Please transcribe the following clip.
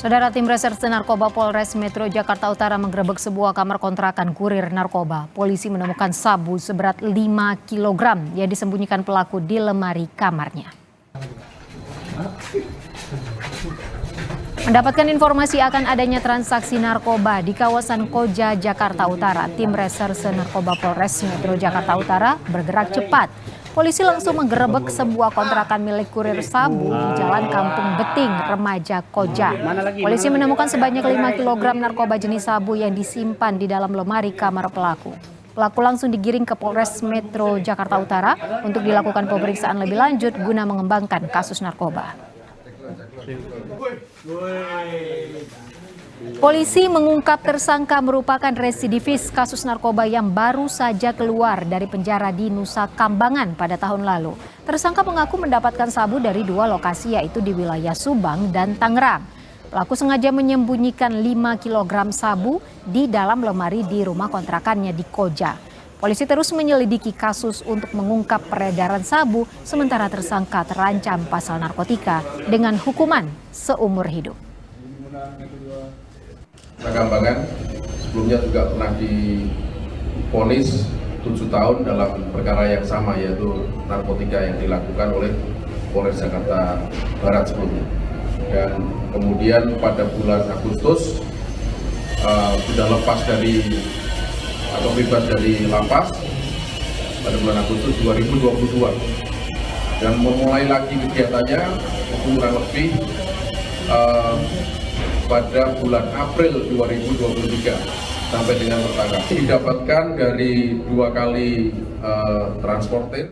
Saudara, tim reserse narkoba Polres Metro Jakarta Utara menggerebek sebuah kamar kontrakan kurir narkoba. Polisi menemukan sabu seberat 5 kg yang disembunyikan pelaku di lemari kamarnya. Mendapatkan informasi akan adanya transaksi narkoba di kawasan Koja, Jakarta Utara, tim reserse narkoba Polres Metro Jakarta Utara bergerak cepat. Polisi langsung menggerebek sebuah kontrakan milik kurir sabu di Jalan Kampung Beting, Remaja, Koja. Polisi menemukan sebanyak 5 kg narkoba jenis sabu yang disimpan di dalam lemari kamar pelaku. Pelaku langsung digiring ke Polres Metro Jakarta Utara untuk dilakukan pemeriksaan lebih lanjut guna mengembangkan kasus narkoba. Polisi mengungkap tersangka merupakan residivis kasus narkoba yang baru saja keluar dari penjara di Nusa Kambangan pada tahun lalu. Tersangka mengaku mendapatkan sabu dari 2 lokasi, yaitu di wilayah Subang dan Tangerang. Pelaku sengaja menyembunyikan 5 kg sabu di dalam lemari di rumah kontrakannya di Koja. Polisi terus menyelidiki kasus untuk mengungkap peredaran sabu, sementara tersangka terancam pasal narkotika dengan hukuman seumur hidup. Nusa Kambangan sebelumnya juga pernah divonis 7 tahun dalam perkara yang sama, yaitu narkotika yang dilakukan oleh Polres Jakarta Barat sebelumnya. Dan kemudian pada bulan Agustus sudah lepas dari atau bebas dari lapas pada bulan Agustus 2022 dan memulai lagi kegiatannya kurang lebih pada bulan April 2023 sampai dengan tertangkap. Didapatkan dari 2 kali transportir.